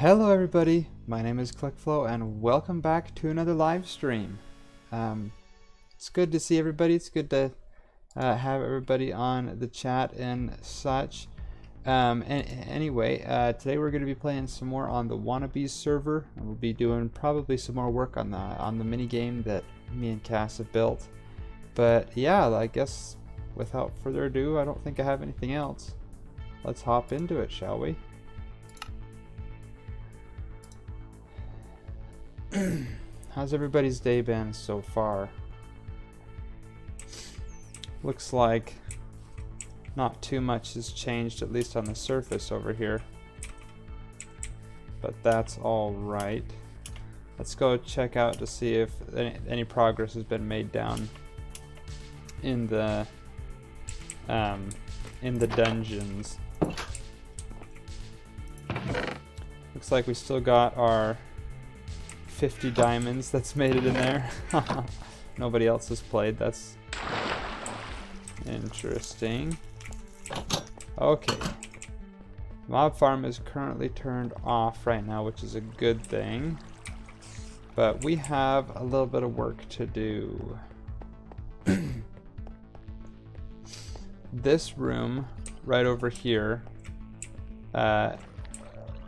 Hello everybody, my name is ClickFlow and welcome back to another live stream. It's good to see everybody, it's good to have everybody on the chat and such. Anyway, today we're going to be playing some more on the WannaB's server, and we'll be doing probably some more work on the mini game that me and Cass have built. But yeah, I guess without further ado, I don't think I have anything else. Let's hop into it, shall we? How's everybody's day been so far? Looks like not too much has changed, at least on the surface over here. But that's all right. Let's go check out to see if any progress has been made down in the dungeons. Looks like we still got our 50 diamonds that's made it in there. Nobody else has played. That's interesting. Okay. Mob farm is currently turned off right now, which is a good thing. But we have a little bit of work to do. This room right over here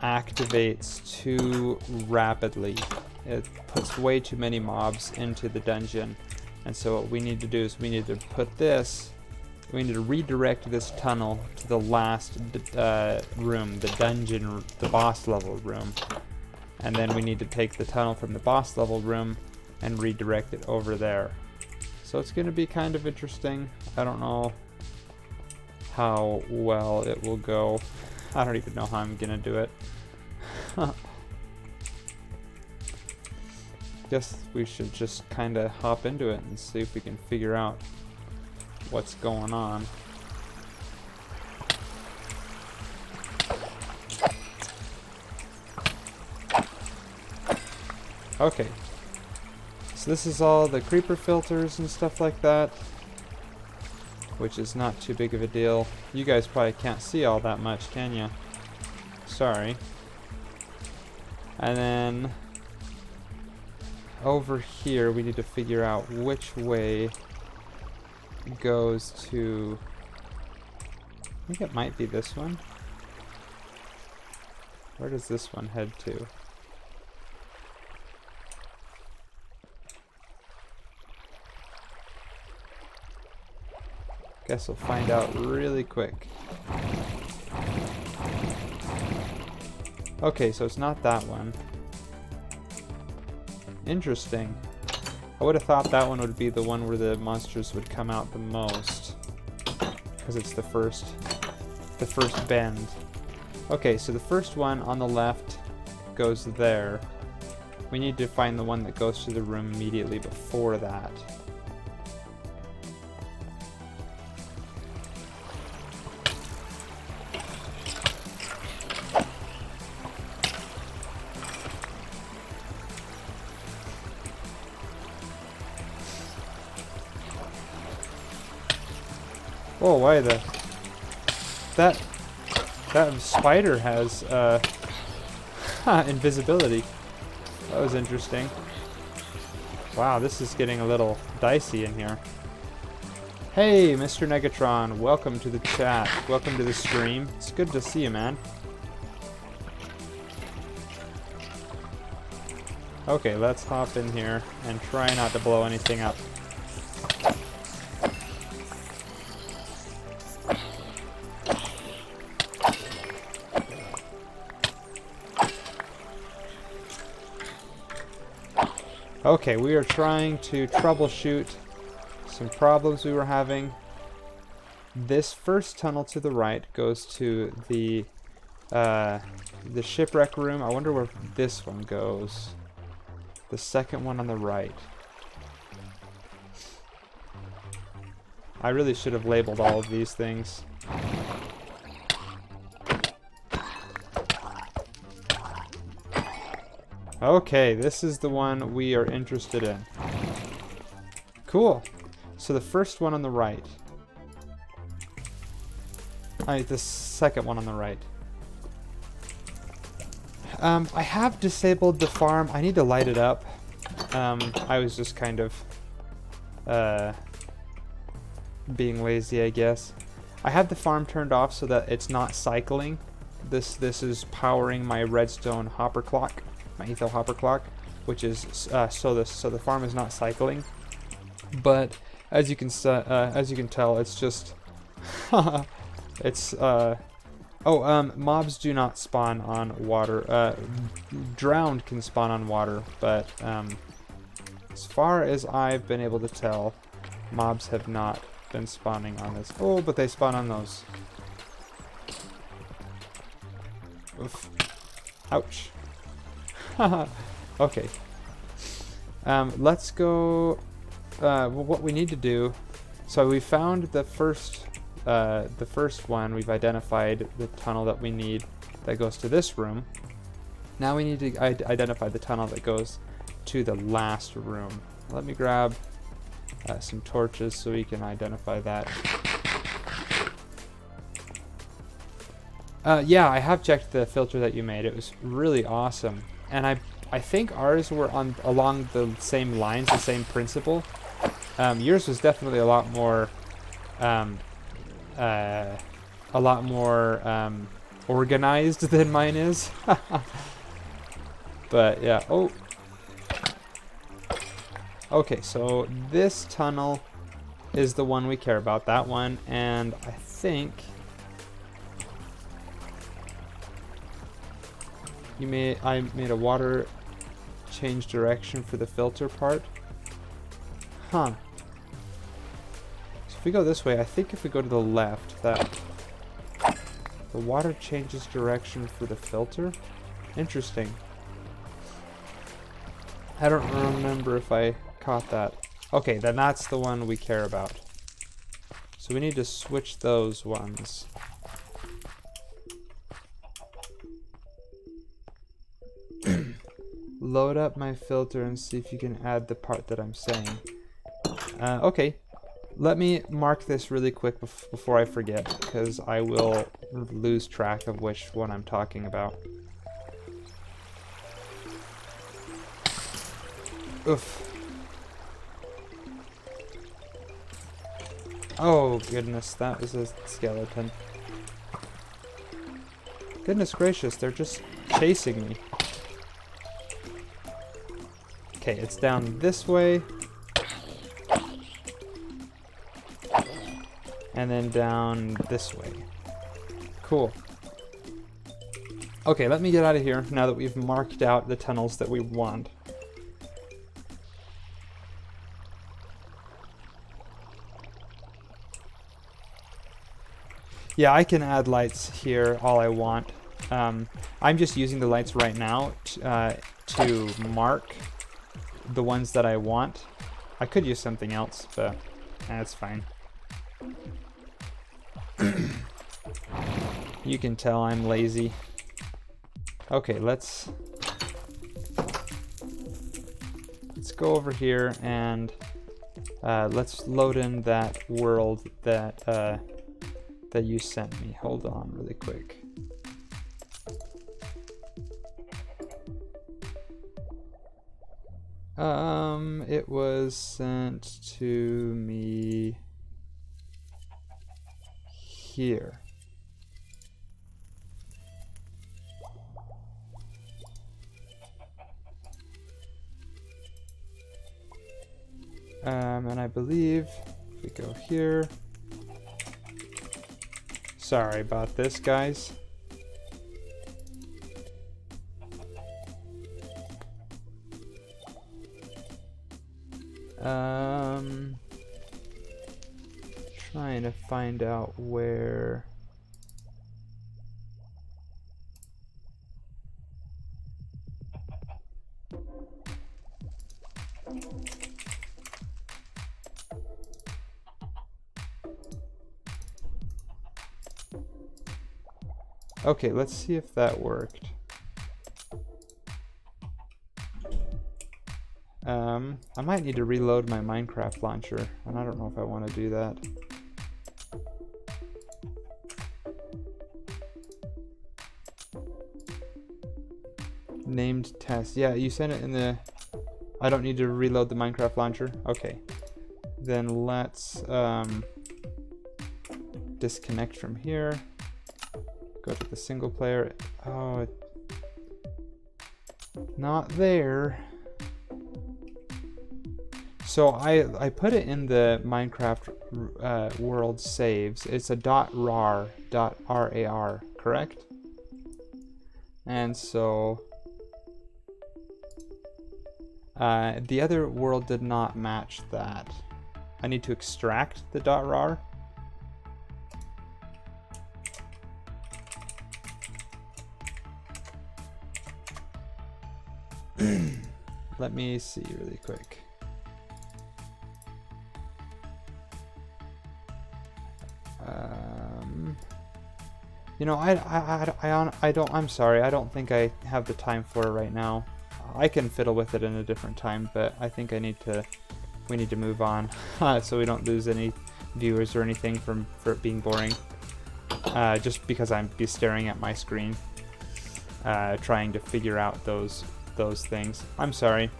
activates too rapidly. It puts way too many mobs into the dungeon, and so what we need to do is we need to redirect this tunnel to the last room, the dungeon, the boss level room, and then we need to take the tunnel from the boss level room and redirect it over there. So it's going to be kind of interesting. I don't know how well it will go. I don't even know how I'm going to do it. Guess we should just kind of hop into it and see if we can figure out what's going on. Okay, so this is all the creeper filters and stuff like that, which is not too big of a deal. You guys probably can't see all that much, can you? Sorry. And then over here we need to figure out which way goes to, I think it might be this one. Where does this one head to? Guess we'll find out really quick. Okay, so it's not that one. Interesting. I would have thought that one would be the one where the monsters would come out the most, because it's the first bend. Okay, so the first one on the left goes there. We need to find the one that goes to the room immediately before that. Oh, why that spider has invisibility. That was interesting. Wow, this is getting a little dicey in here. Hey, Mr. Negatron, welcome to the chat. Welcome to the stream. It's good to see you, man. Okay, let's hop in here and try not to blow anything up. Okay, we are trying to troubleshoot some problems we were having. This first tunnel to the right goes to the shipwreck room. I wonder where this one goes. The second one on the right. I really should have labeled all of these things. Okay, this is the one we are interested in. Cool. So the first one on the right. The second one on the right. I have disabled the farm. I need to light it up. I was just kind of being lazy, I guess. I have the farm turned off so that it's not cycling. This is powering my redstone hopper clock, my etho hopper clock, which is so the farm is not cycling. But as you can tell, it's just it's mobs do not spawn on water. Drowned can spawn on water, but as far as I've been able to tell, mobs have not been spawning on this. Oh, but they spawn on those. Oof. Ouch. Okay. Let's go. What we need to do. So we found the first one. We've identified the tunnel that we need that goes to this room. Now we need to identify the tunnel that goes to the last room. Let me grab some torches so we can identify that. Yeah, I have checked the filter that you made. It was really awesome, and I think ours were along the same lines, the same principle. Yours was definitely a lot more organized than mine is. But yeah. Oh. Okay, so this tunnel is the one we care about. That one, and I think I made a water change direction for the filter part. Huh. So if we go this way, I think if we go to the left, that the water changes direction for the filter. Interesting. I don't remember if I caught that. Okay, then that's the one we care about. So we need to switch those ones. Load up my filter and see if you can add the part that I'm saying. Okay, let me mark this really quick before I forget, because I will lose track of which one I'm talking about. Oof. Oh goodness, that was a skeleton. Goodness gracious, they're just chasing me. Okay, it's down this way. And then down this way. Cool. Okay, let me get out of here now that we've marked out the tunnels that we want. Yeah, I can add lights here all I want. I'm just using the lights right now to mark the ones that I want. I could use something else, but that's fine. You can tell I'm lazy. Okay, let's go over here and let's load in that world that that you sent me. Hold on really quick. It was sent to me here. And I believe if we go here. Sorry about this, guys. Trying to find out where. Okay, let's see if that worked. I might need to reload my Minecraft launcher, and I don't know if I want to do that. Named test. Yeah, you sent it in the... I don't need to reload the Minecraft launcher? Okay. Then let's disconnect from here. Go to the single player. Oh, not there. So I put it in the Minecraft world saves. It's a .rar, correct? And so the other world did not match that. I need to extract the .rar. Let me see really quick. You know, I'm sorry, I don't think I have the time for it right now. I can fiddle with it in a different time, but I think we need to move on so we don't lose any viewers or anything for it being boring. Just because I'm be staring at my screen, trying to figure out those things. I'm sorry.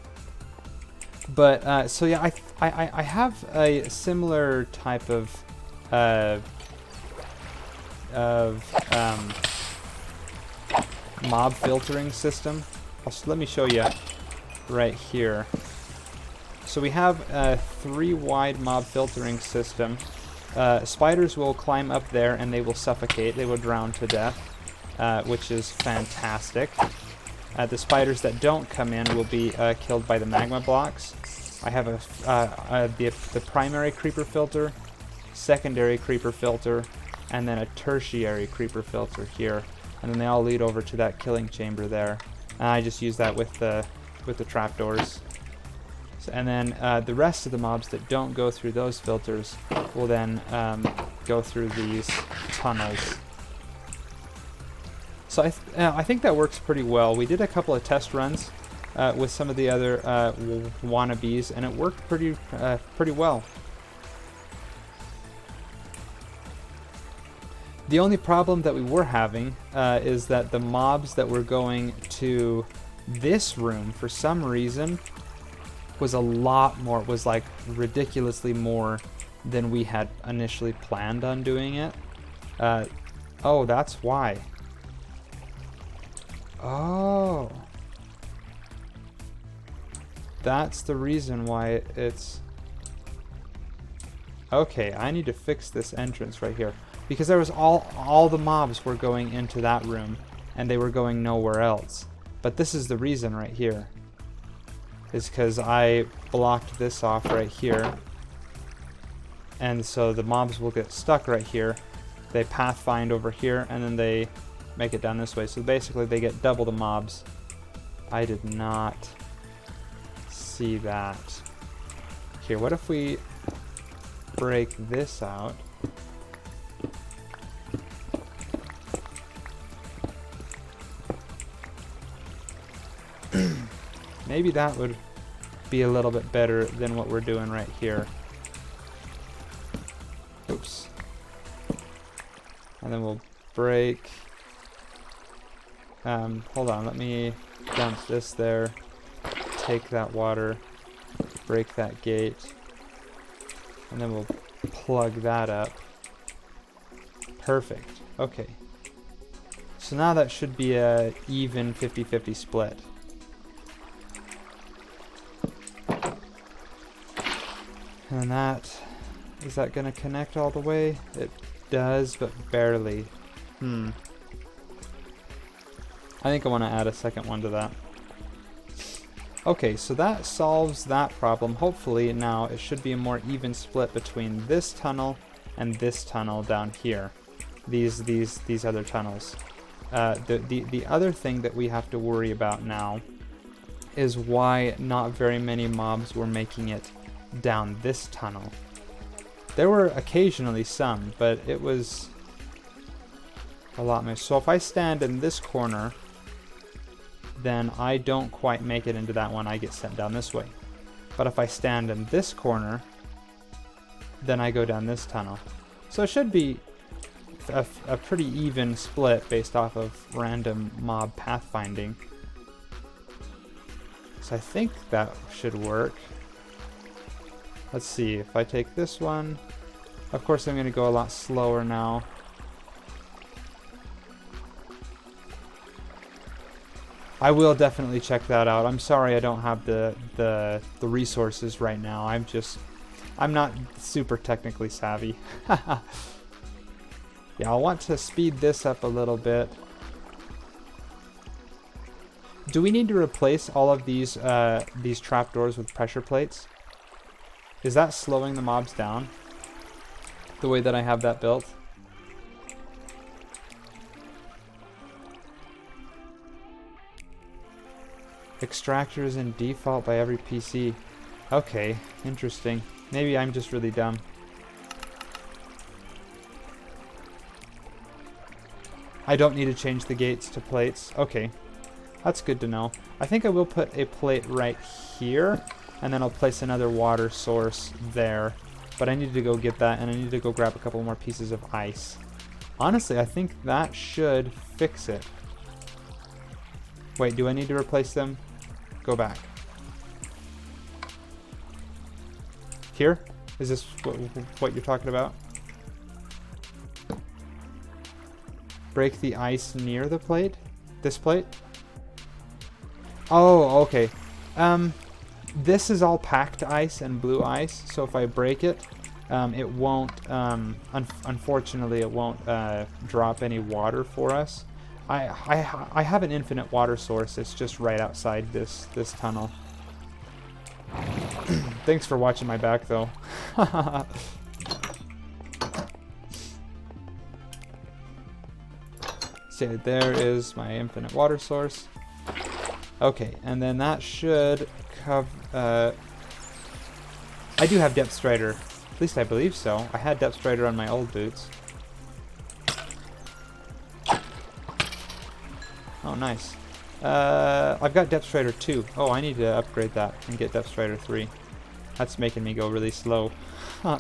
But so yeah, I have a similar type of mob filtering system. Let me show you right here. So we have a 3-wide mob filtering system. Spiders will climb up there and they will suffocate. They will drown to death, which is fantastic. The spiders that don't come in will be killed by the magma blocks. I have the primary creeper filter, secondary creeper filter, and then a tertiary creeper filter here, and then they all lead over to that killing chamber there. And I just use that with the trapdoors. So, and then the rest of the mobs that don't go through those filters will then go through these tunnels. So I think that works pretty well. We did a couple of test runs with some of the other WannaB's, and it worked pretty well. The only problem that we were having is that the mobs that were going to this room, for some reason, was a lot more, was like ridiculously more than we had initially planned on doing it. Oh, that's why. Oh. That's the reason why it's... Okay, I need to fix this entrance right here. Because there was all the mobs were going into that room, and they were going nowhere else. But this is the reason right here. Is because I blocked this off right here. And so the mobs will get stuck right here. They pathfind over here, and then they make it down this way. So basically they get double the mobs. I did not see that. Here, what if we break this out? Maybe that would be a little bit better than what we're doing right here. Oops. And then we'll break. Hold on, let me dump this there. Take that water. Break that gate. And then we'll plug that up. Perfect. Okay. So now that should be a even 50-50 split. And is that going to connect all the way? It does, but barely. I think I want to add a second one to that. Okay, so that solves that problem. Hopefully now it should be a more even split between this tunnel and this tunnel down here. These other tunnels. The other thing that we have to worry about now is why not very many mobs were making it down this tunnel. There were occasionally some, but it was a lot more. So if I stand in this corner, then I don't quite make it into that one. I get sent down this way. But if I stand in this corner, then I go down this tunnel. So it should be a pretty even split based off of random mob pathfinding. So I think that should work. Let's see, if I take this one, of course I'm going to go a lot slower now. I will definitely check that out. I'm sorry I don't have the resources right now. I'm not super technically savvy. Yeah, I'll want to speed this up a little bit. Do we need to replace all of these trapdoors with pressure plates? Is that slowing the mobs down? The way that I have that built? Extractors in default by every PC. Okay, interesting. Maybe I'm just really dumb. I don't need to change the gates to plates. Okay, that's good to know. I think I will put a plate right here, and then I'll place another water source there. But I need to go get that, and I need to go grab a couple more pieces of ice. Honestly, I think that should fix it. Wait, do I need to replace them? Go back. Here? Is this what you're talking about? Break the ice near the plate? This plate? Oh, okay. This is all packed ice and blue ice, so if I break it, it won't, unfortunately, it won't drop any water for us. I have an infinite water source. It's just right outside this tunnel. Thanks for watching my back, though. So there is my infinite water source. Okay, and then that should cover... I do have Depth Strider. At least I believe so. I had Depth Strider on my old boots. Oh, nice. I've got Depth Strider 2. Oh, I need to upgrade that and get Depth Strider 3. That's making me go really slow. Huh.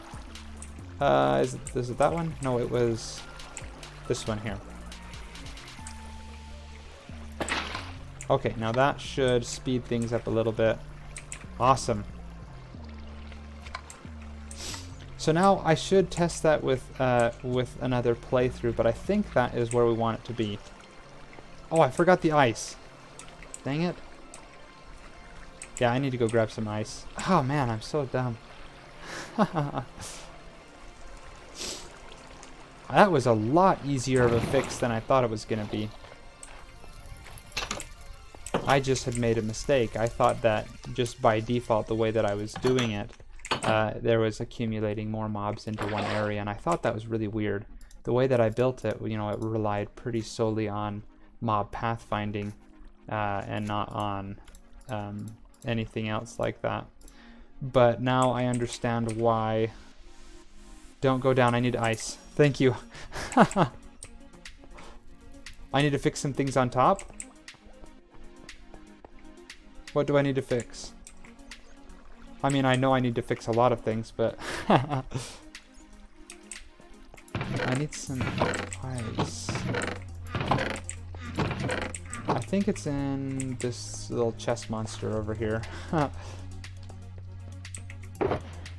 Is it that one? No, it was this one here. Okay, now that should speed things up a little bit. Awesome. So now I should test that with another playthrough, but I think that is where we want it to be. Oh, I forgot the ice. Dang it. Yeah, I need to go grab some ice. Oh man, I'm so dumb. That was a lot easier of a fix than I thought it was going to be. I just had made a mistake. I thought that just by default, the way that I was doing it, there was accumulating more mobs into one area, and I thought that was really weird. The way that I built it, you know, it relied pretty solely on mob pathfinding and not on anything else like that. But now I understand why. Don't go down, I need ice. Thank you. I need to fix some things on top. What do I need to fix? I mean, I know I need to fix a lot of things, but I need some ice. I think it's in this little chest monster over here.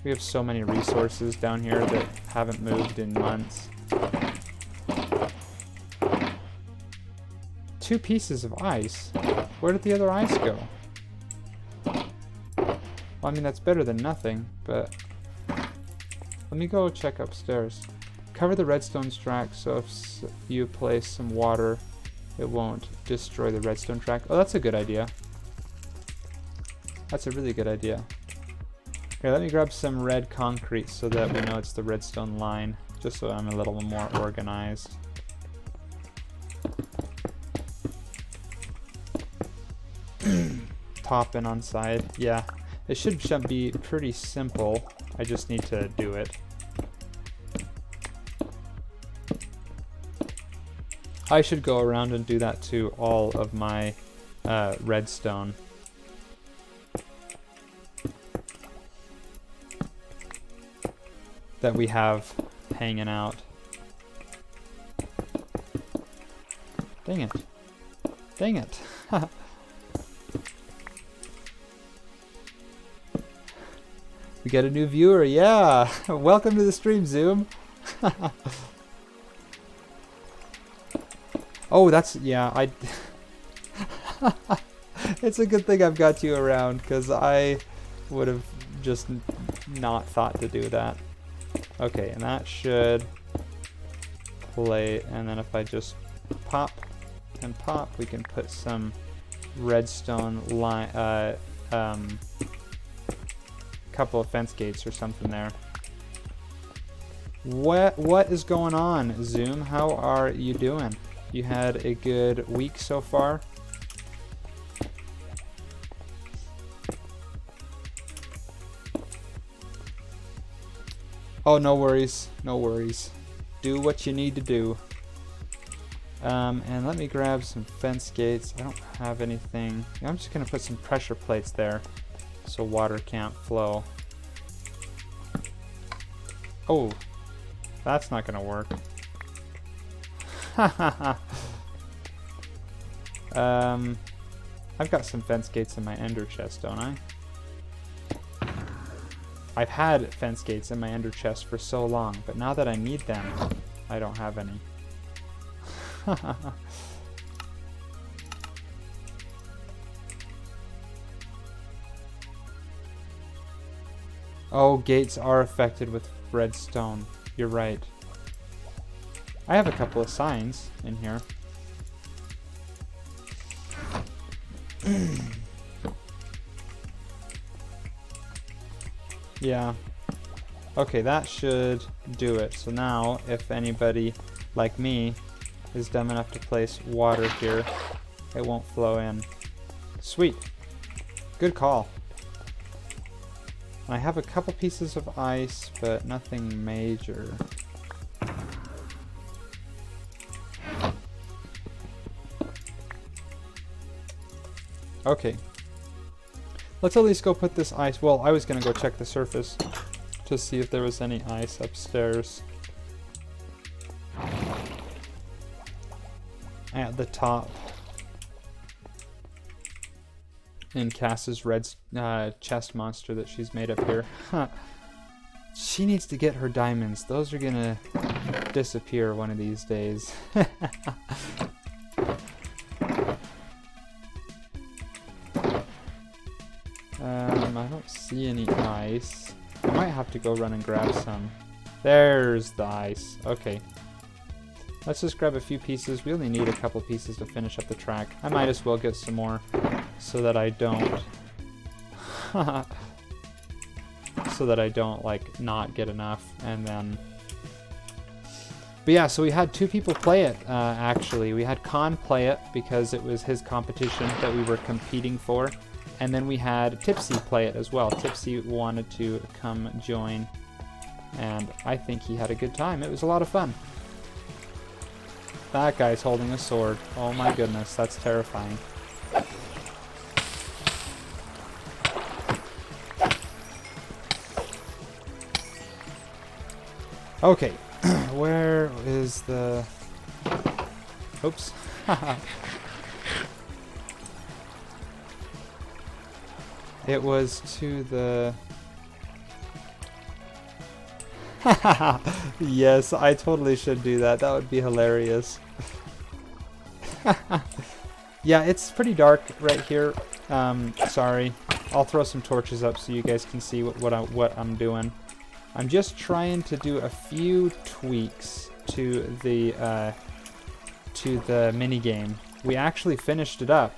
We have so many resources down here that haven't moved in months. 2 pieces of ice? Where did the other ice go? Well, I mean, that's better than nothing, but let me go check upstairs. Cover the redstone track so if you place some water, it won't destroy the redstone track. Oh, that's a good idea. That's a really good idea. Here, let me grab some red concrete so that we know it's the redstone line, just so I'm a little more organized. Top and on side, yeah. It should be pretty simple. I just need to do it. I should go around and do that to all of my redstone. That we have hanging out. Dang it. Dang it. We get a new viewer, yeah! Welcome to the stream, Zoom! Oh, that's, yeah, it's a good thing I've got you around, because I would have just not thought to do that. Okay, and that should play, and then if I just pop and pop, we can put some redstone line, couple of fence gates or something there. What is going on, Zoom? How are you doing? You had a good week so far? Oh, no worries, no worries. Do what you need to do. And let me grab some fence gates. I don't have anything. I'm just gonna put some pressure plates there so water can't flow. Oh, that's not gonna work. I've got some fence gates in my ender chest, don't I? I've had fence gates in my ender chest for so long, but now that I need them, I don't have any. Oh, gates are affected with redstone. You're right. I have a couple of signs in here. Yeah. Okay, that should do it. So now, if anybody like me is dumb enough to place water here, it won't flow in. Sweet. Good call. I have a couple pieces of ice, but nothing major. Okay. Let's at least go put this ice. Well, I was gonna go check the surface to see if there was any ice upstairs. At the top. In Cass's red chest monster that she's made up here. Huh. She needs to get her diamonds. Those are gonna disappear one of these days. I don't see any ice. I might have to go run and grab some. There's the ice. Okay. Let's just grab a few pieces. We only need a couple pieces to finish up the track. I might as well get some more so that I don't... so that I don't, like, not get enough. And then... But yeah, so we had two people play it, actually. We had Khan play it because it was his competition that we were competing for. And then we had Tipsy play it as well. Tipsy wanted to come join. And I think he had a good time. It was a lot of fun. That guy's holding a sword. Oh my goodness, that's terrifying. Okay, where is the... Oops. It was to the... Yes, I totally should do that. That would be hilarious. Yeah, it's pretty dark right here. Sorry. I'll throw some torches up so you guys can see what I'm doing. I'm just trying to do a few tweaks to the mini game. We actually finished it up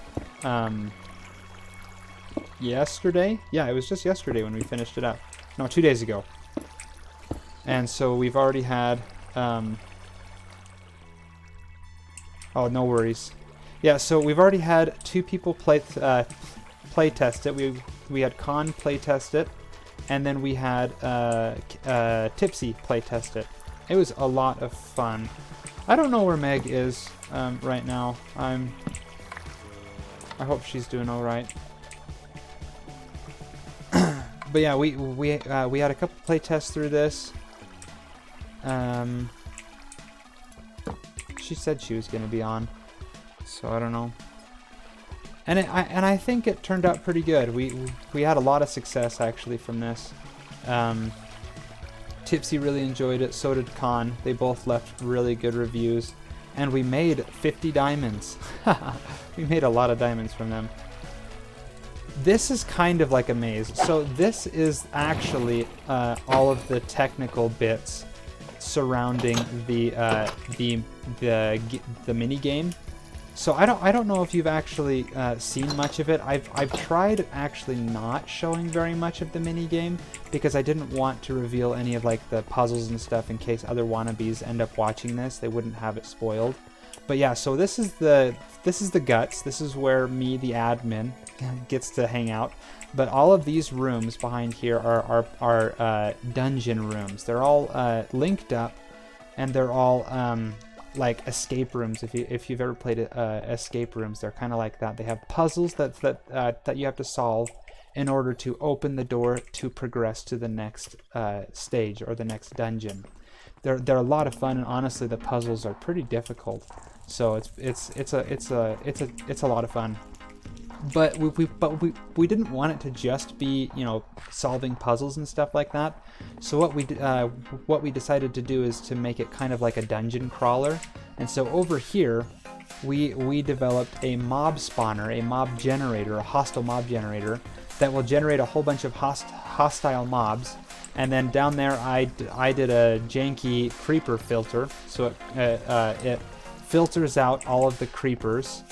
yesterday. Yeah, it was just yesterday when we finished it up. No, 2 days ago. And so we've already had, oh, no worries. Yeah, so we've already had 2 people play test it. We had Khan play test it, and then we had Tipsy play test it. It was a lot of fun. I don't know where Meg is right now. I hope she's doing all right. But yeah, we had a couple play tests through this. She said she was going to be on, so I don't know. And I think it turned out pretty good. We had a lot of success actually from this. Tipsy really enjoyed it, so did Khan. They both left really good reviews. And we made 50 diamonds. We made a lot of diamonds from them. This is kind of like a maze. So this is actually all of the technical bits surrounding the mini game. So I don't know if you've actually seen much of it. I've tried actually not showing very much of the mini game because I didn't want to reveal any of like the puzzles and stuff in case other wannabes end up watching this. They wouldn't have it spoiled. But yeah, so this is the guts. This is where me, the admin, gets to hang out. But all of these rooms behind here are dungeon rooms. They're all linked up, and they're all like escape rooms. If you've ever played escape rooms, they're kind of like that. They have puzzles that you have to solve in order to open the door to progress to the next stage or the next dungeon. They're a lot of fun, and honestly, the puzzles are pretty difficult. So it's a lot of fun. But we didn't want it to just be, you know, solving puzzles and stuff like that. So what we decided to do is to make it kind of like a dungeon crawler. And so over here, we developed a mob spawner, a mob generator, a hostile mob generator that will generate a whole bunch of hostile mobs. And then down there, I did a janky creeper filter, so it filters out all of the creepers.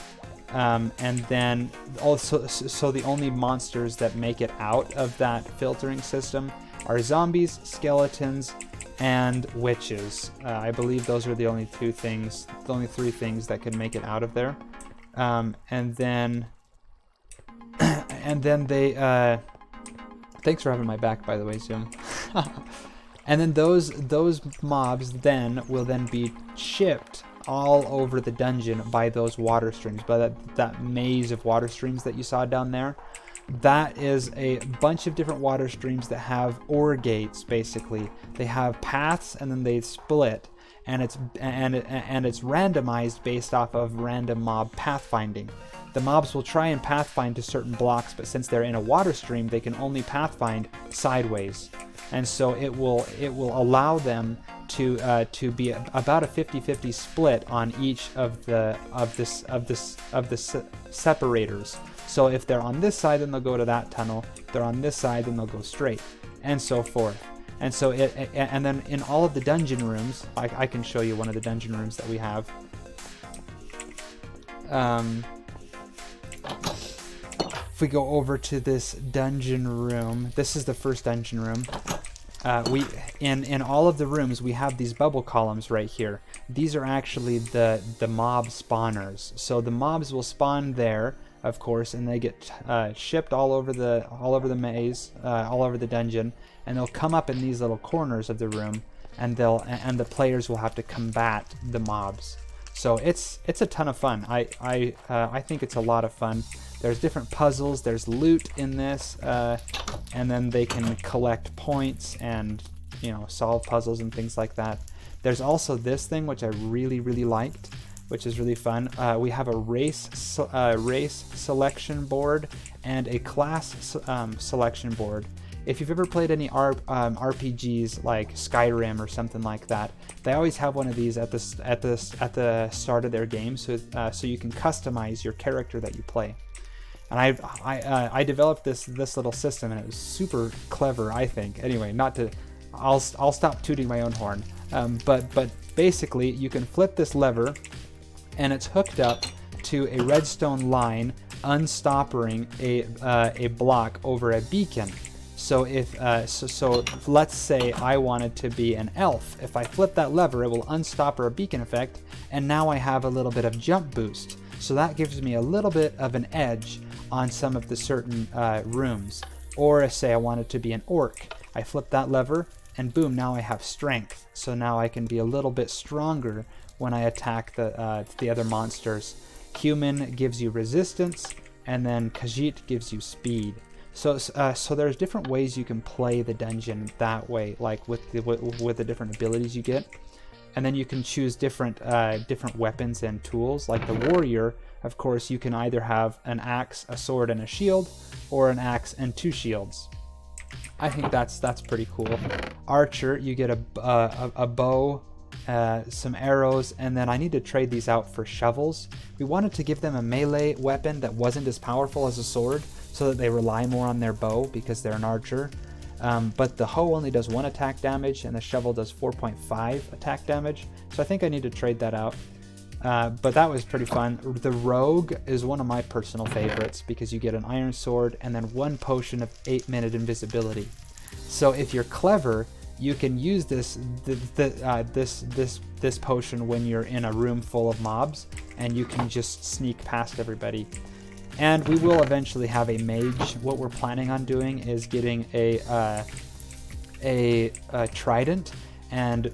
And then also, so the only monsters that make it out of that filtering system are zombies, skeletons, and witches. I believe those are the only three things that can make it out of there. And then they. Thanks for having my back, by the way, Zoom. And then those mobs will then be shipped all over the dungeon by those water streams, by that maze of water streams that you saw down there. That is a bunch of different water streams that have ore gates. Basically, they have paths and then they split, and it's randomized based off of random mob pathfinding. The mobs will try and pathfind to certain blocks, but since they're in a water stream, they can only pathfind sideways, and so it will allow them to be about a 50-50 split on each of the separators. So if they're on this side, then they'll go to that tunnel. If they're on this side, then they'll go straight, and so forth. And so and then in all of the dungeon rooms, I can show you one of the dungeon rooms that we have. If we go over to this dungeon room, this is the first dungeon room. In all of the rooms, we have these bubble columns right here. These are actually the mob spawners. So the mobs will spawn there, of course, and they get shipped all over the maze, all over the dungeon, and they'll come up in these little corners of the room, and the players will have to combat the mobs. So it's a ton of fun. I think it's a lot of fun. There's different puzzles, there's loot in this, and then they can collect points and, you know, solve puzzles and things like that. There's also this thing which I really liked, which is really fun. We have a race selection board and a class selection board. If you've ever played any RPGs like Skyrim or something like that, they always have one of these at the start of their game, so you can customize your character that you play. And I developed this little system, and it was super clever, I think. Anyway, I'll stop tooting my own horn. But basically, you can flip this lever, and it's hooked up to a redstone line, unstoppering a block over a beacon. So so let's say I wanted to be an elf. If I flip that lever, it will unstopper a beacon effect, and now I have a little bit of jump boost. So that gives me a little bit of an edge on some of the certain rooms. Or say I wanted to be an orc. I flip that lever, and boom, now I have strength. So now I can be a little bit stronger when I attack the other monsters. Human gives you resistance, and then Khajiit gives you speed. So there's different ways you can play the dungeon that way, like with the different abilities you get, and then you can choose different weapons and tools. Like the warrior, of course, you can either have an axe, a sword, and a shield, or an axe and two shields. I think that's pretty cool. Archer, you get a bow, some arrows, and then I need to trade these out for shovels. We wanted to give them a melee weapon that wasn't as powerful as a sword, so that they rely more on their bow because they're an archer. But the hoe only does 1 attack damage, and the shovel does 4.5 attack damage. So I think I need to trade that out. But that was pretty fun. The rogue is one of my personal favorites because you get an iron sword and then 1 potion of 8-minute invisibility. So if you're clever, you can use this potion when you're in a room full of mobs, and you can just sneak past everybody. And we will eventually have a mage. What we're planning on doing is getting a trident and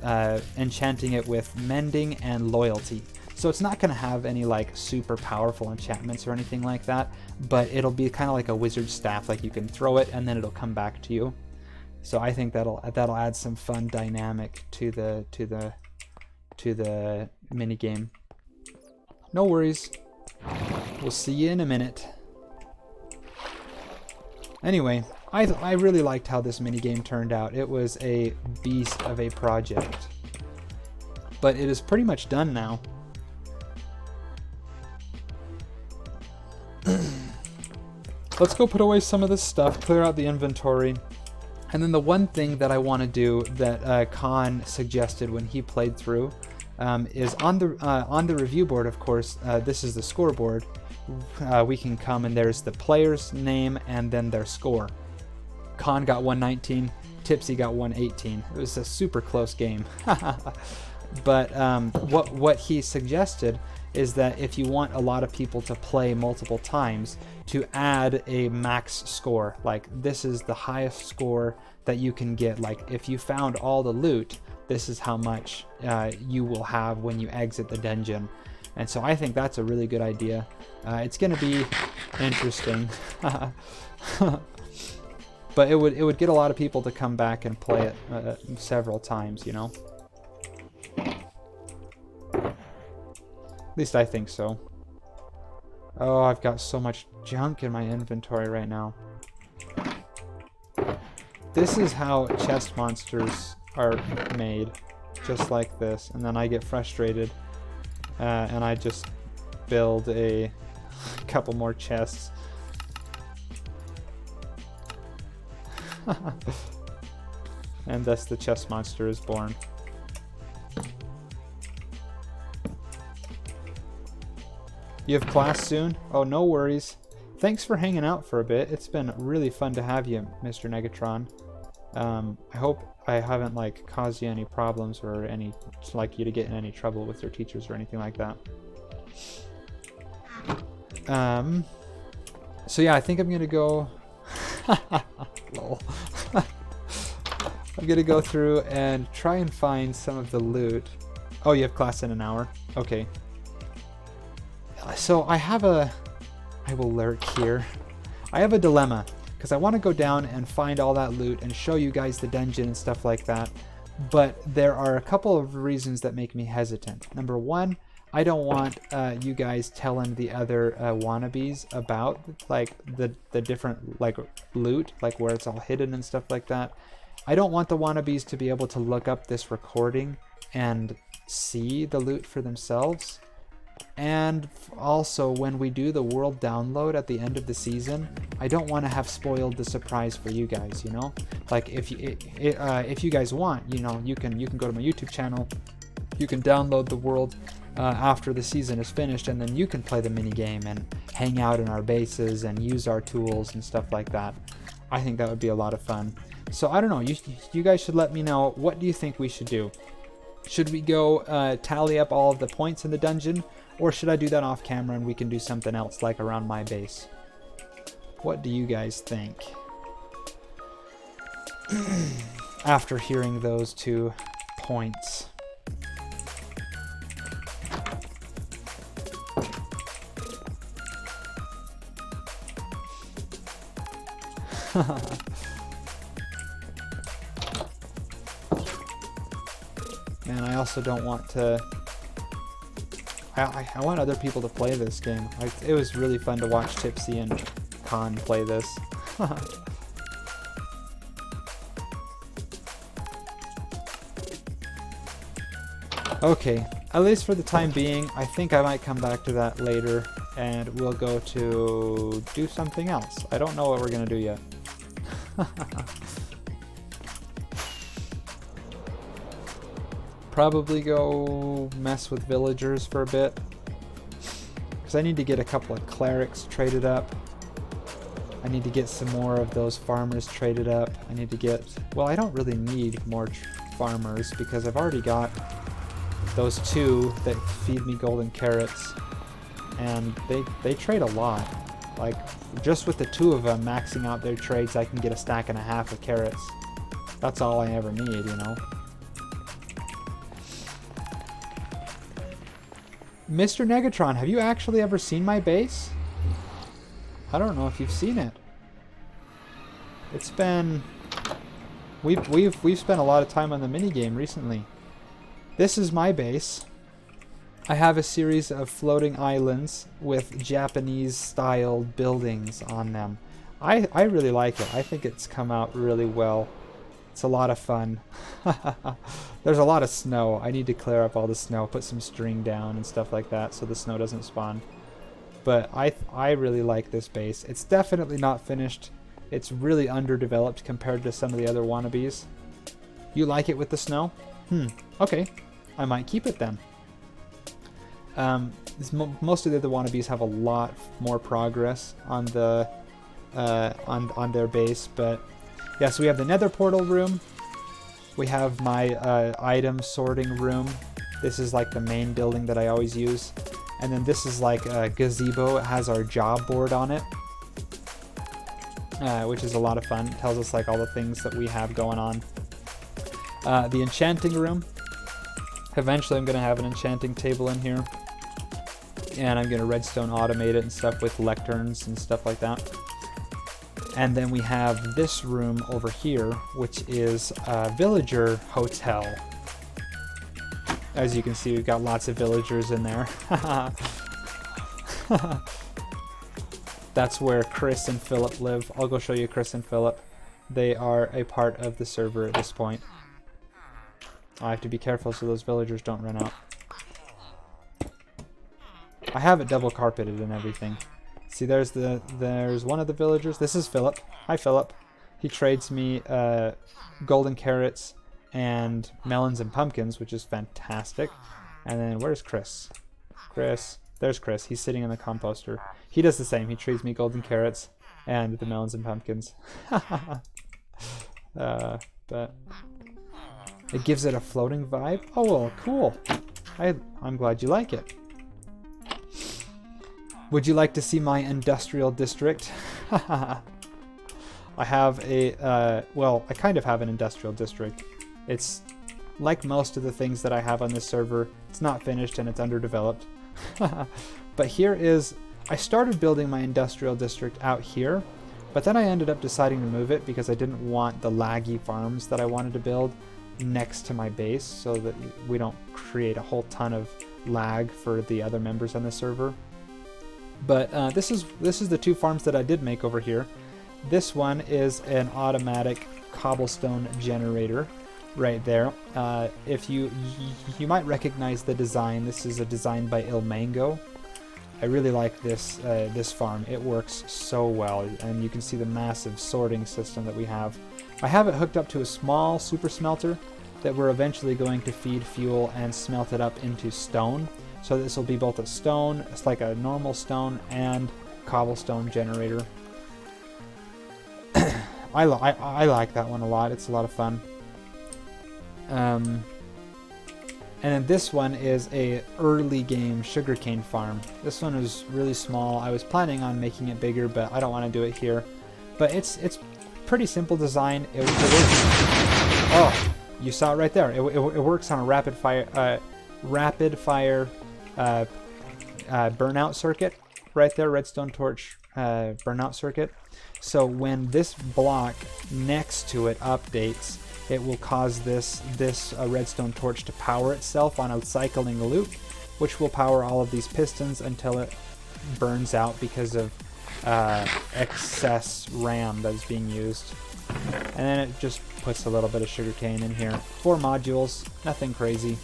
enchanting it with mending and loyalty. So it's not going to have any like super powerful enchantments or anything like that, but it'll be kind of like a wizard's staff. Like you can throw it and then it'll come back to you. So I think that'll add some fun dynamic to the mini game. No worries. We'll see you in a minute. Anyway, I really liked how this mini game turned out. It was a beast of a project, but it is pretty much done now. Let's go put away some of this stuff, clear out the inventory. And then the one thing that I want to do that Khan suggested when he played through is on the review board, of course, this is the scoreboard. We can come and there's the player's name and then their score. Khan got 119, Tipsy got 118. It was a super close game. But what he suggested is that if you want a lot of people to play multiple times, to add a max score. Like this is the highest score that you can get. Like if you found all the loot, this is how much you will have when you exit the dungeon. And so I think that's a really good idea. It's going to be interesting. But it would get a lot of people to come back and play it several times, you know? At least I think so. Oh, I've got so much junk in my inventory right now. This is how chest monsters are made. Just like this. And then I get frustrated. And I just build a couple more chests. And thus the chest monster is born. You have class soon? Oh, no worries. Thanks for hanging out for a bit. It's been really fun to have you, Mr. Negatron. I hope I haven't like caused you any problems or any like you to get in any trouble with your teachers or anything like that. So yeah, I think I'm gonna go. Lol. I'm gonna go through and try and find some of the loot. Oh, you have class in an hour. Okay. So I will lurk here. I have a dilemma because I want to go down and find all that loot and show you guys the dungeon and stuff like that. But there are a couple of reasons that make me hesitant. Number one, I don't want you guys telling the other WannaB's about like the different like loot, like where it's all hidden and stuff like that. I don't want the WannaB's to be able to look up this recording and see the loot for themselves. And also, when we do the world download at the end of the season, I don't want to have spoiled the surprise for you guys, you know? Like, if you guys want, you know, you can go to my YouTube channel, you can download the world after the season is finished, and then you can play the minigame and hang out in our bases and use our tools and stuff like that. I think that would be a lot of fun. So, I don't know, you guys should let me know, what do you think we should do? Should we go tally up all of the points in the dungeon? Or should I do that off camera and we can do something else like around my base? What do you guys think? After hearing those 2 points. Man, I also don't want to... I want other people to play this game. It was really fun to watch Tipsy and Khan play this. Okay, at least for the time being, I think I might come back to that later, and we'll go to do something else. I don't know what we're gonna do yet. Probably go mess with villagers for a bit, because I need to get a couple of clerics traded up. I need to get some more of those farmers traded up. I need to get... Well, I don't really need more farmers, because I've already got those two that feed me golden carrots, and they trade a lot. Like, just with the two of them maxing out their trades, I can get a stack and a half of carrots. That's all I ever need, you know? Mr. Negatron, have you actually ever seen my base? I don't know if you've seen it. It's been... We've spent a lot of time on the minigame recently. This is my base. I have a series of floating islands with Japanese-styled buildings on them. I really like it. I think it's come out really well. It's a lot of fun. There's a lot of snow. I need to clear up all the snow, put some string down and stuff like that so the snow doesn't spawn. But I really like this base. It's definitely not finished. It's really underdeveloped compared to some of the other WannaB's. You like it with the snow? Okay. I might keep it then. Most of the other WannaB's have a lot more progress on the on their base, but yeah. So we have the Nether portal room. We have my item sorting room. This is like the main building that I always use, and then this is like a gazebo. It has our job board on it, which is a lot of fun. It tells us like all the things that we have going on. The enchanting room. Eventually I'm going to have an enchanting table in here. And I'm going to redstone automate it and stuff with lecterns and stuff like that. And then we have this room over here, which is a villager hotel. As you can see, we've got lots of villagers in there. That's where Chris and Philip live. I'll go show you Chris and Philip. They are a part of the server at this point. I have to be careful so those villagers don't run out. I have it double carpeted and everything. See, there's one of the villagers. This is Philip. Hi, Philip. He trades me golden carrots and melons and pumpkins, which is fantastic. And then where's Chris? Chris. There's Chris. He's sitting in the composter. He does the same. He trades me golden carrots and the melons and pumpkins. But it gives it a floating vibe. Oh, well, cool. I'm glad you like it. Would you like to see my industrial district? I have a, well, I kind of have an industrial district. It's like most of the things that I have on this server. It's not finished and it's underdeveloped. But here is, I started building my industrial district out here, but then I ended up deciding to move it because I didn't want the laggy farms that I wanted to build next to my base so that we don't create a whole ton of lag for the other members on the server. But this is the two farms that I did make over here. This one is an automatic cobblestone generator right there. If you might recognize the design. This is a design by Il Mango. I really like this this farm. It works so well, and you can see the massive sorting system that we have. I have it hooked up to a small super smelter that we're eventually going to feed fuel and smelt it up into stone. So this will be both a stone, it's like a normal stone, and cobblestone generator. I like that one a lot. It's a lot of fun. And then this one is a early game sugarcane farm. This one is really small. I was planning on making it bigger, but I don't want to do it here. But it's pretty simple design. It works. Oh, you saw it right there. It works on a rapid fire burnout circuit right there, redstone torch burnout circuit. So when this block next to it updates, it will cause this redstone torch to power itself on a cycling loop, which will power all of these pistons until it burns out because of excess RAM that is being used. And then it just puts a little bit of sugarcane in here. 4 modules, nothing crazy.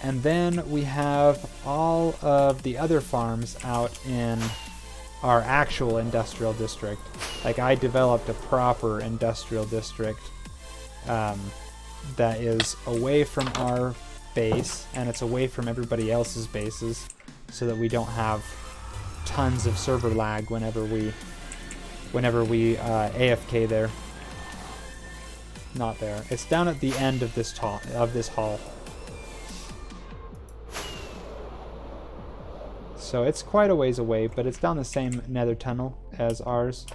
And then we have all of the other farms out in our actual industrial district. Like, I developed a proper industrial district that is away from our base, and it's away from everybody else's bases, so that we don't have tons of server lag whenever we AFK there. Not there. It's down at the end of this hall. So it's quite a ways away, but it's down the same nether tunnel as ours.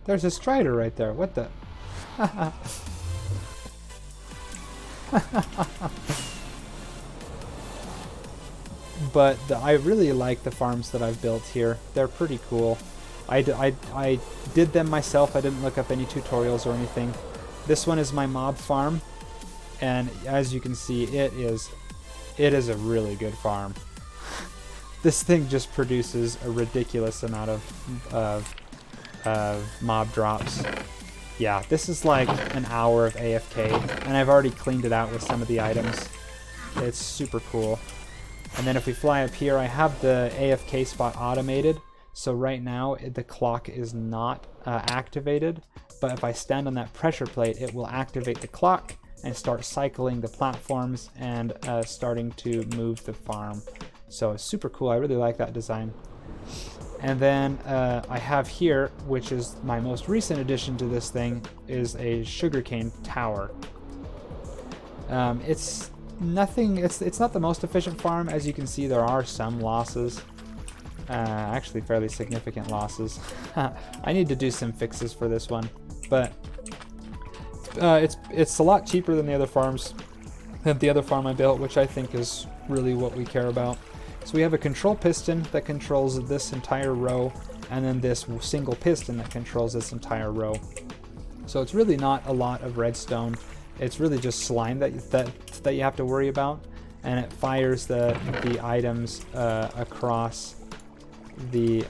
There's a strider right there. What the? But I really like the farms that I've built here. They're pretty cool. I did them myself. I didn't look up any tutorials or anything. This one is my mob farm, and as you can see, it is a really good farm. This thing just produces a ridiculous amount of mob drops. Yeah, this is like an hour of AFK, and I've already cleaned it out with some of the items. It's super cool. And then if we fly up here, I have the AFK spot automated. So right now the clock is not activated, but if I stand on that pressure plate, it will activate the clock and start cycling the platforms and starting to move the farm. So it's super cool. I really like that design. And then I have here, which is my most recent addition to this thing, is a sugarcane tower. It's nothing. It's not the most efficient farm. As you can see, there are some losses. Actually fairly significant losses. I need to do some fixes for this one, but it's a lot cheaper than the other farms, than the other farm I built, which I think is really what we care about. So we have a control piston that controls this entire row, and then this single piston that controls this entire row. So it's really not a lot of redstone. It's really just slime that you have to worry about, and it fires the items across the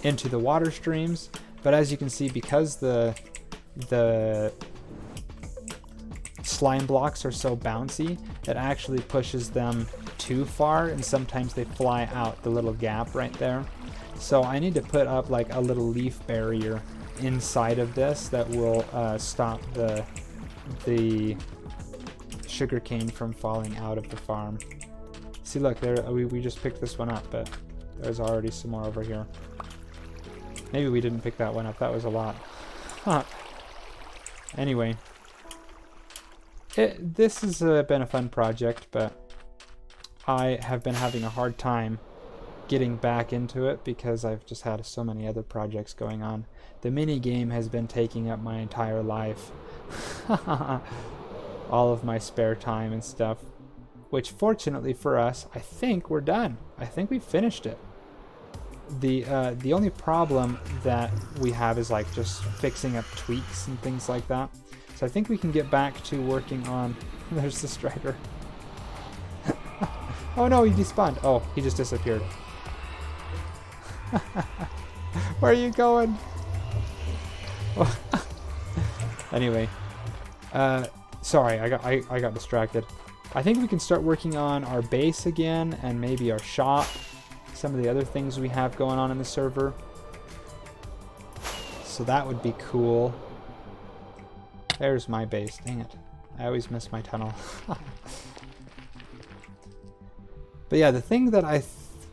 into the water streams. But as you can see, because the slime blocks are so bouncy, it actually pushes them too far, and sometimes they fly out the little gap right there. So I need to put up like a little leaf barrier inside of this that will stop the sugarcane from falling out of the farm. See, look, there we just picked this one up, but there's already some more over here. Maybe we didn't pick that one up. That was a lot. Huh. Anyway, this has been a fun project, but I have been having a hard time getting back into it because I've just had so many other projects going on. The mini game has been taking up my entire life. All of my spare time and stuff. Which, fortunately for us, I think we're done. I think we finished it. The only problem that we have is like just fixing up tweaks and things like that. So I think we can get back to working on... There's the strider. Oh no, he despawned. Oh, he just disappeared. Where are you going? Anyway, sorry, I got distracted. I think we can start working on our base again, and maybe our shop, some of the other things we have going on in the server. So that would be cool. There's my base. Dang it. I always miss my tunnel. But yeah, the thing that I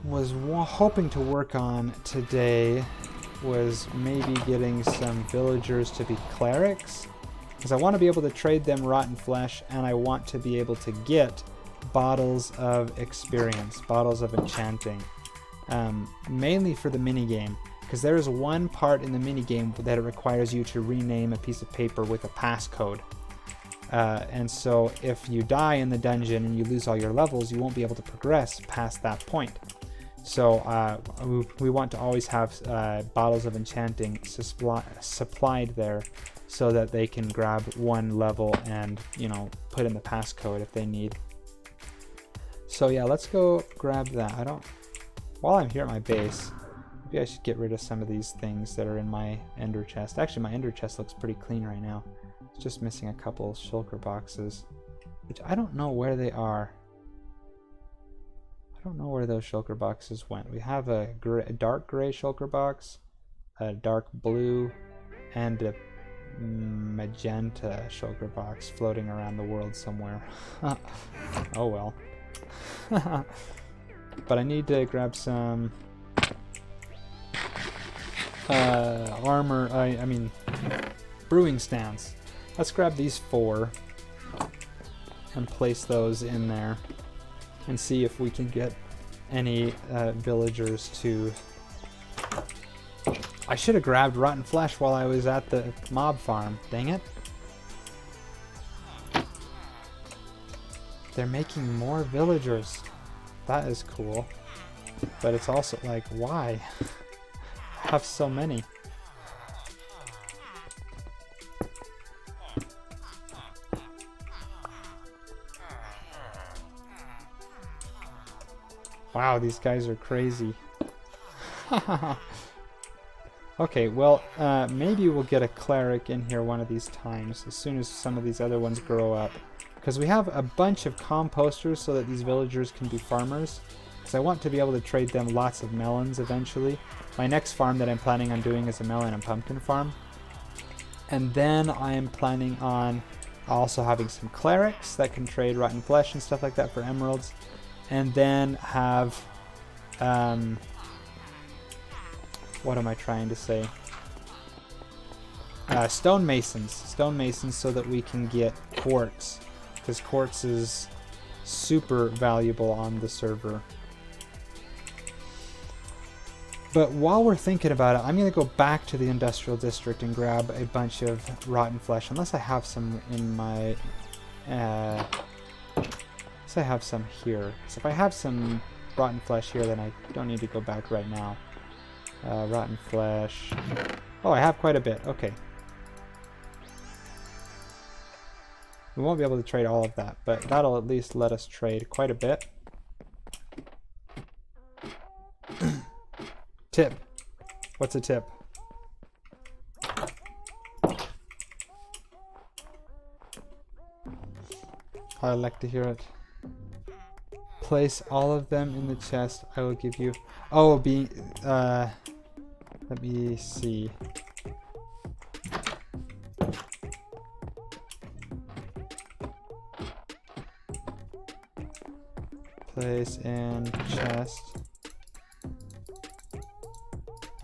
was hoping to work on today was maybe getting some villagers to be clerics, because I want to be able to trade them rotten flesh, and I want to be able to get bottles of experience, bottles of enchanting, mainly for the minigame, because there is one part in the minigame that it requires you to rename a piece of paper with a passcode. And so if you die in the dungeon and you lose all your levels, you won't be able to progress past that point. So we want to always have bottles of enchanting supplied there, so that they can grab one level and, you know, put in the passcode if they need. So yeah, let's go grab that. While I'm here at my base, maybe I should get rid of some of these things that are in my ender chest. Actually, my ender chest looks pretty clean right now. Just missing a couple shulker boxes, which I don't know where they are. I don't know where those shulker boxes went. We have a dark gray shulker box, a dark blue, and a magenta shulker box floating around the world somewhere. Oh well. But I need to grab some armor, I mean brewing stands. Let's grab these 4 and place those in there and see if we can get any villagers to... I should have grabbed rotten flesh while I was at the mob farm. Dang it. They're making more villagers. That is cool. But it's also like, why? I have so many. Wow, these guys are crazy. Okay, well, maybe we'll get a cleric in here one of these times, as soon as some of these other ones grow up. Because we have a bunch of composters so that these villagers can be farmers. Because I want to be able to trade them lots of melons eventually. My next farm that I'm planning on doing is a melon and pumpkin farm. And then I am planning on also having some clerics that can trade rotten flesh and stuff like that for emeralds. And then have... what am I trying to say? Stonemasons. Stonemasons so that we can get quartz. Because quartz is super valuable on the server. But while we're thinking about it, I'm going to go back to the industrial district and grab a bunch of rotten flesh. Unless I have some in my... unless I have some here. So if I have some rotten flesh here, then I don't need to go back right now. Rotten flesh. Oh, I have quite a bit. Okay. We won't be able to trade all of that, but that'll at least let us trade quite a bit. Tip. What's a tip? I like to hear it. Place all of them in the chest. I will give you... Oh, let me see. Place in chest.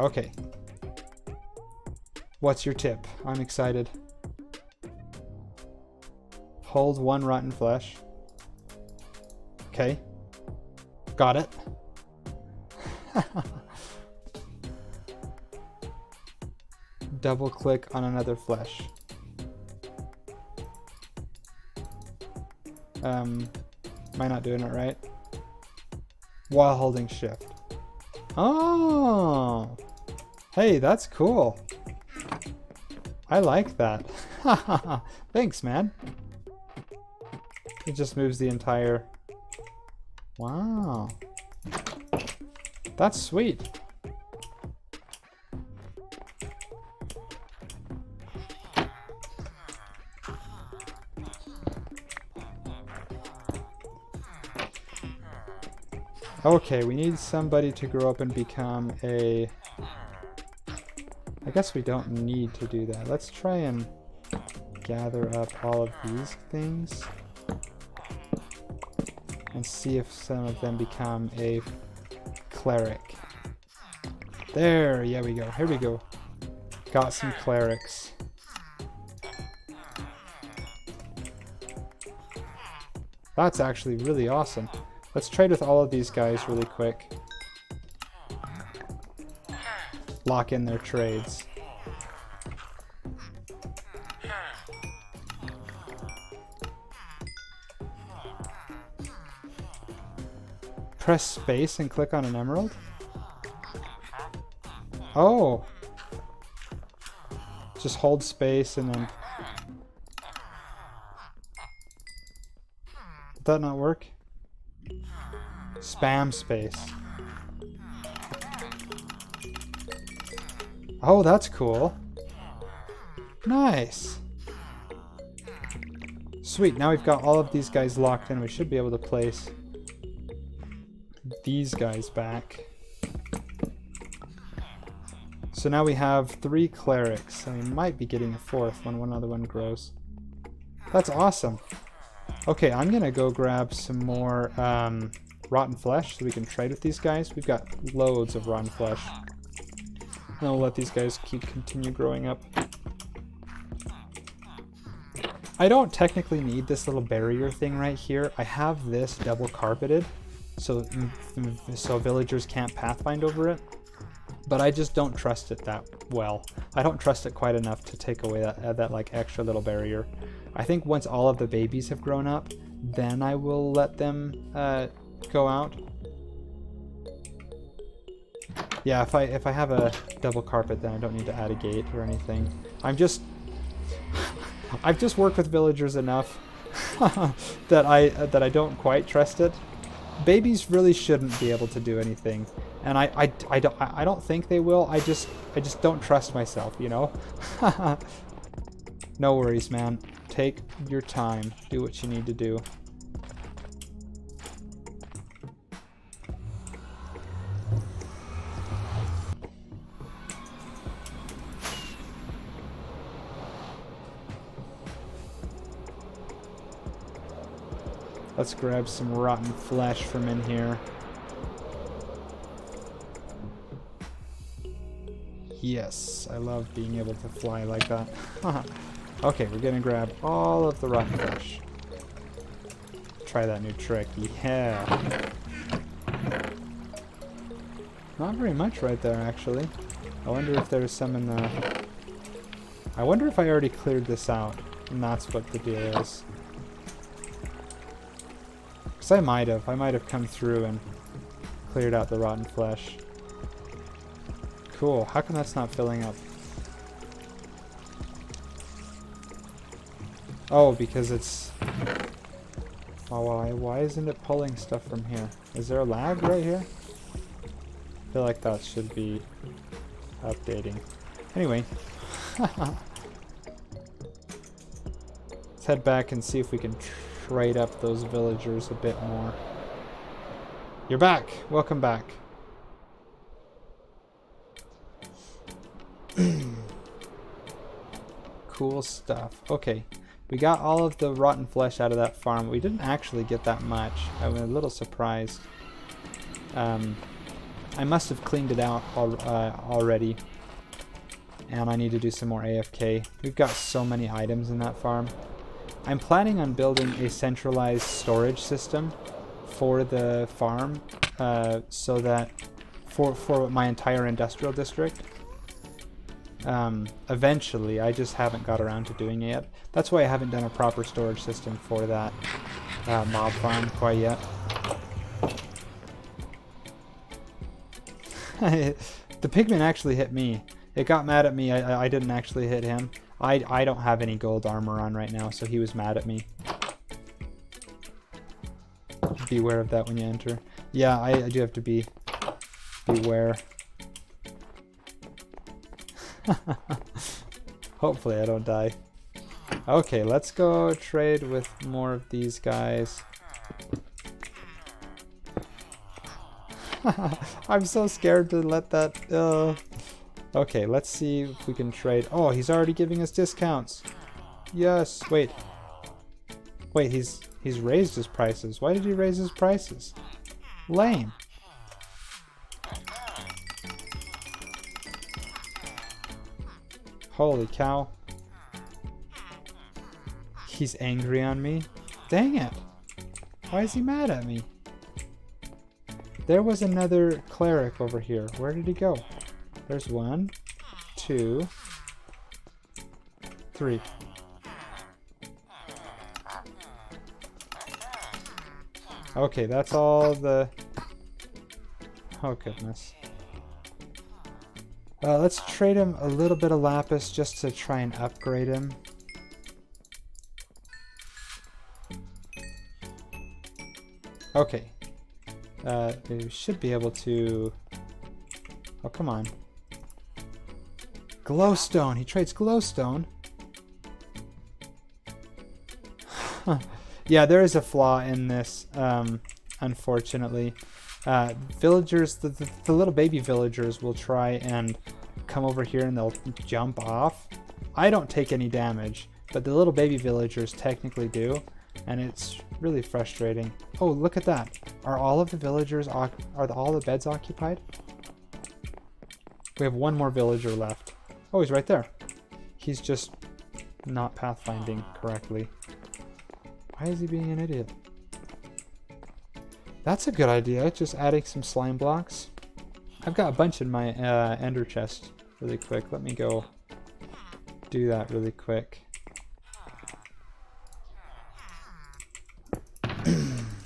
Okay. What's your tip? I'm excited. Hold 1 rotten flesh. Okay. Got it. Double click on another flesh. Am I not doing it right? While holding shift. Oh! Hey, that's cool. I like that. Thanks, man. It just moves the entire... Wow. That's sweet. Okay, we need somebody to grow up and become a... I guess we don't need to do that. Let's try and gather up all of these things and see if some of them become a cleric. There, yeah, we go. Here we go. Got some clerics. That's actually really awesome. Let's trade with all of these guys really quick. Lock in their trades. Press space and click on an emerald? Oh! Just hold space and then... Did that not work? Spam space. Oh, that's cool. Nice. Sweet, now we've got all of these guys locked in. We should be able to place these guys back. So now we have 3 clerics, and we might be getting a 4th when one other one grows. That's awesome. Okay, I'm gonna go grab some more rotten flesh so we can trade with these guys. We've got loads of rotten flesh. And I'll let these guys continue growing up. I don't technically need this little barrier thing right here. I have this double carpeted, so villagers can't pathfind over it. But I just don't trust it that well. I don't trust it quite enough to take away that like extra little barrier. I think once all of the babies have grown up, then I will let them go out. Yeah, if I have a double carpet, then I don't need to add a gate or anything. I've just worked with villagers enough that I don't quite trust it. Babies really shouldn't be able to do anything, and I don't think they will. I just don't trust myself, you know. No worries, man. Take your time. Do what you need to do. Let's grab some rotten flesh from in here. Yes, I love being able to fly like that. Okay, we're gonna grab all of the rotten flesh. Try that new trick. Yeah. Not very much right there, actually. I wonder if there's some in the... I wonder if I already cleared this out, and that's what the deal is. Because I might have come through and cleared out the rotten flesh. Cool. How come that's not filling up? Oh, because it's... Oh, why isn't it pulling stuff from here? Is there a lag right here? I feel like that should be updating. Anyway. Let's head back and see if we can trade up those villagers a bit more. You're back! Welcome back. Cool stuff. Okay, we got all of the rotten flesh out of that farm. We didn't actually get that much. I'm a little surprised. I must have cleaned it out already, and I need to do some more AFK. We've got so many items in that farm. I'm planning on building a centralized storage system for the farm, so that for my entire industrial district. Eventually, I just haven't got around to doing it yet. That's why I haven't done a proper storage system for that mob farm quite yet. The pigman actually hit me. It got mad at me. I didn't actually hit him. I don't have any gold armor on right now, so he was mad at me. Beware of that when you enter. Yeah, I do have to beware. Hopefully I don't die. Okay, let's go trade with more of these guys. I'm so scared to let that... Okay, let's see if we can trade. Oh, he's already giving us discounts. Yes, wait. Wait, he's raised his prices. Why did he raise his prices? Lame. Holy cow. He's angry on me? Dang it. Why is he mad at me? There was another cleric over here. Where did he go? There's 1, 2, 3. Okay, that's all the... Oh, goodness. Let's trade him a little bit of lapis just to try and upgrade him. Okay. We should be able to... Oh, come on. Glowstone! He trades glowstone? Yeah, there is a flaw in this, unfortunately. Villagers, the little baby villagers will try and come over here and they'll jump off. I don't take any damage, but the little baby villagers technically do, and it's really frustrating. Oh, look at that. Are all of the villagers, are all the beds occupied? We have one more villager left. Oh, he's right there. He's just not pathfinding correctly. Why is he being an idiot? That's a good idea, just adding some slime blocks. I've got a bunch in my ender chest really quick. Let me go do that really quick.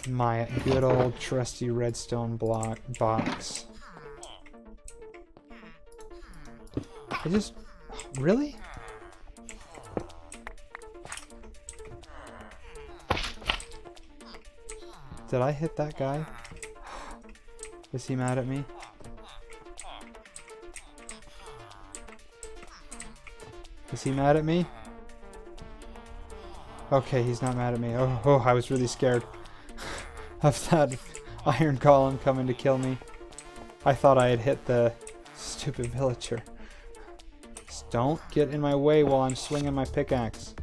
My good old trusty redstone block box. I just... Really? Did I hit that guy? Is he mad at me? Is he mad at me? Okay, he's not mad at me. Oh, I was really scared of that iron golem coming to kill me. I thought I had hit the stupid villager. Just don't get in my way while I'm swinging my pickaxe.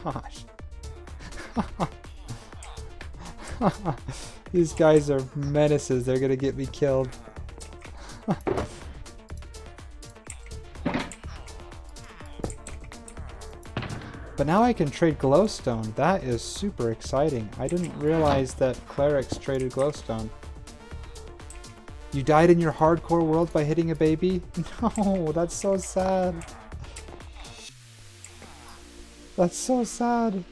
Gosh. These guys are menaces. They're gonna get me killed. But now I can trade glowstone. That is super exciting. I didn't realize that clerics traded glowstone. You died in your hardcore world by hitting a baby? No, that's so sad. That's so sad.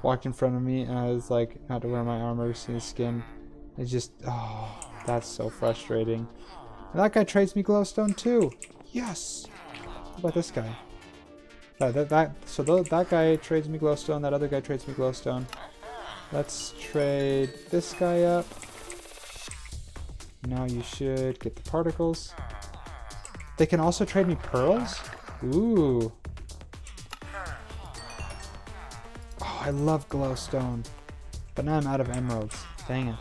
Walked in front of me and I was like, had to wear my armor to see his skin. It just, oh, that's so frustrating. And that guy trades me glowstone too. Yes. How about this guy? That guy trades me glowstone. That other guy trades me glowstone. Let's trade this guy up. Now you should get the particles. They can also trade me pearls? Ooh. Oh, I love glowstone. But now I'm out of emeralds. Dang it.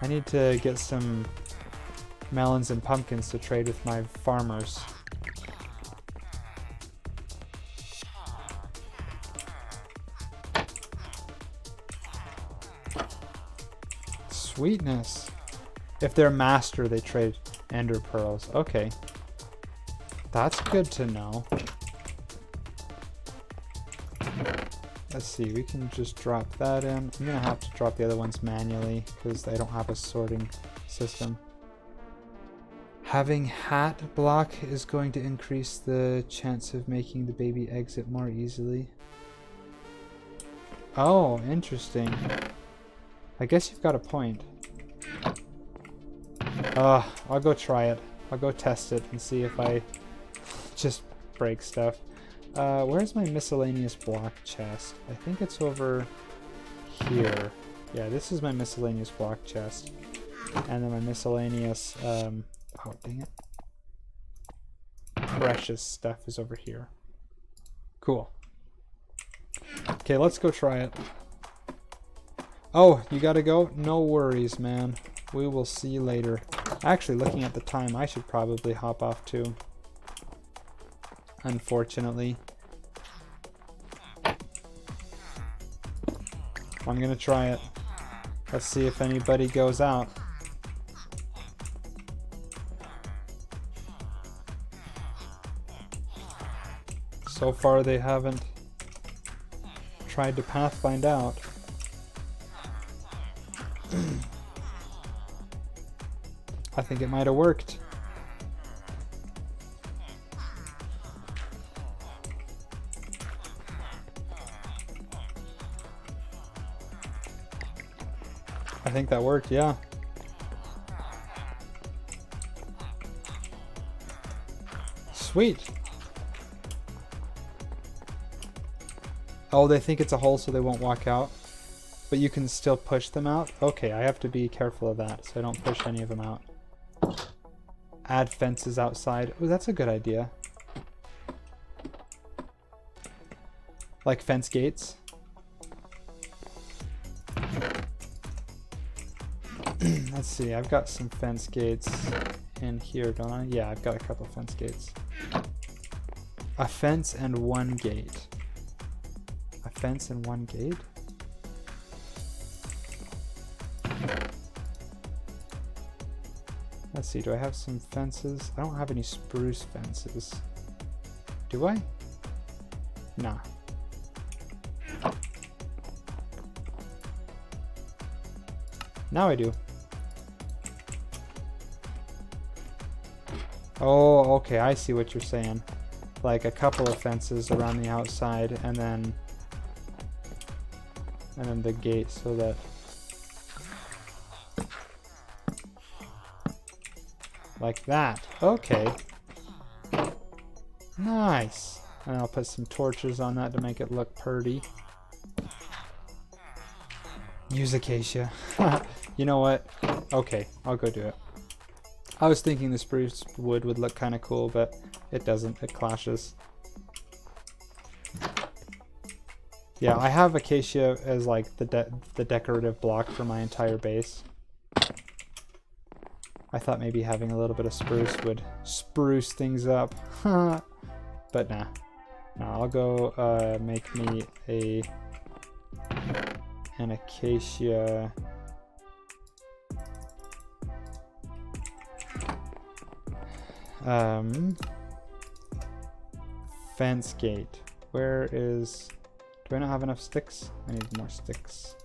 I need to get some melons and pumpkins to trade with my farmers. Sweetness. If they're master, they trade ender pearls. Okay. That's good to know. Let's see, we can just drop that in. I'm gonna have to drop the other ones manually because they don't have a sorting system. Having hat block is going to increase the chance of making the baby exit more easily. Oh, interesting. I guess you've got a point. I'll go try it. I'll go test it and see if I just break stuff. Where's my miscellaneous block chest? I think it's over here. Yeah, this is my miscellaneous block chest. And then my miscellaneous, oh dang it. Precious stuff is over here. Cool. Okay, let's go try it. Oh, you gotta go? No worries, man. We will see you later. Actually, looking at the time, I should probably hop off too. Unfortunately. I'm gonna try it. Let's see if anybody goes out. So far they haven't tried to pathfind out. I think it might have worked. I think that worked, yeah. Sweet. Oh, they think it's a hole so they won't walk out. But you can still push them out? Okay, I have to be careful of that so I don't push any of them out. Add fences outside. Oh, that's a good idea. Like fence gates. Let's see, I've got some fence gates in here, don't I? Yeah, I've got a couple fence gates. A fence and one gate. A fence and one gate? Let's see, do I have some fences? I don't have any spruce fences. Do I? Nah. Now I do. Oh, okay, I see what you're saying. Like a couple of fences around the outside and then the gate so that like that. Okay. Nice. And I'll put some torches on that to make it look pretty. Use acacia. You know what? Okay, I'll go do it. I was thinking the spruce wood would look kind of cool, but it doesn't. It clashes. Yeah, I have acacia as like the decorative block for my entire base. I thought maybe having a little bit of spruce would spruce things up. But nah. No, I'll go make me an acacia fence gate. Where is... Do I not have enough sticks? I need more sticks.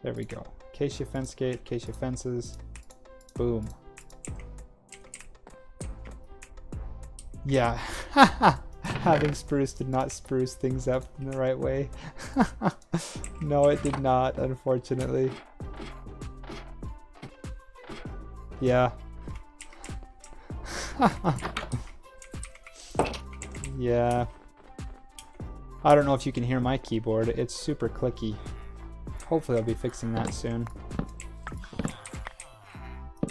There we go. Acacia fence gate, acacia fences. Boom. Yeah. Having spruce did not spruce things up in the right way. No, it did not, unfortunately. Yeah. Yeah. I don't know if you can hear my keyboard. It's super clicky. Hopefully I'll be fixing that soon.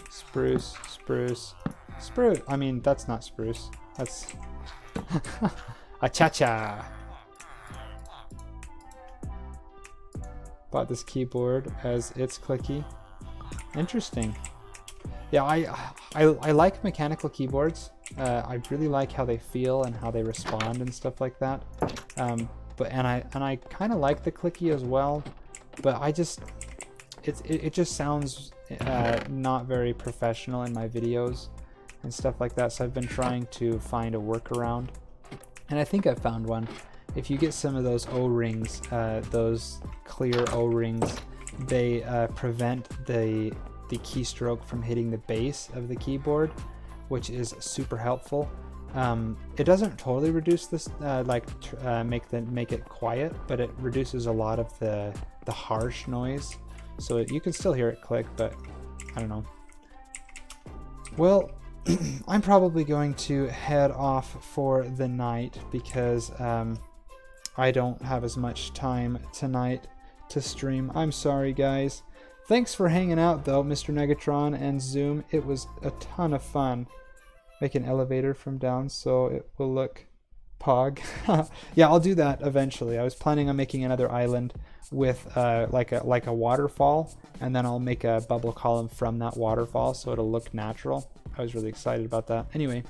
Spruce, spruce, spruce. I mean, that's not spruce. That's a cha-cha. Bought this keyboard as it's clicky. Interesting. Yeah, I like mechanical keyboards. I really like how they feel and how they respond and stuff like that. But I kind of like the clicky as well. But I just it just sounds not very professional in my videos and stuff like that. So I've been trying to find a workaround, and I think I found one. If you get some of those O-rings, those clear O-rings, they prevent the keystroke from hitting the base of the keyboard, which is super helpful. It doesn't totally reduce this, make it quiet, but it reduces a lot of the harsh noise. So you can still hear it click, but I don't know. Well, I'm probably going to head off for the night because I don't have as much time tonight to stream. I'm sorry, guys. Thanks for hanging out, though, Mr. Negatron and Zoom. It was a ton of fun. Make an elevator from down so it will look pog. Yeah, I'll do that eventually. I was planning on making another island with like a waterfall, and then I'll make a bubble column from that waterfall so it'll look natural. I was really excited about that. Anyway,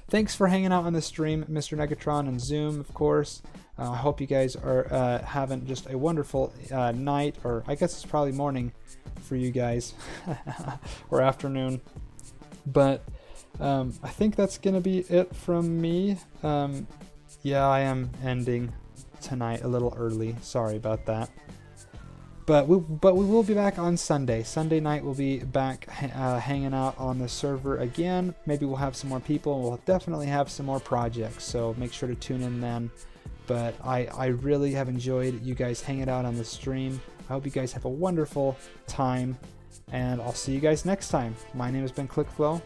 thanks for hanging out on the stream, Mr. Negatron and Zoom, of course. I hope you guys are having just a wonderful night, or I guess it's probably morning for you guys, or afternoon. But I think that's gonna be it from me. Yeah, I am ending tonight a little early. Sorry about that. But we will be back on Sunday. Sunday night we'll be back hanging out on the server again. Maybe we'll have some more people. We'll definitely have some more projects, so make sure to tune in then. But I really have enjoyed you guys hanging out on the stream. I hope you guys have a wonderful time, and I'll see you guys next time. My name has been ClickFlow,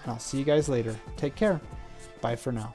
and I'll see you guys later. Take care. Bye for now.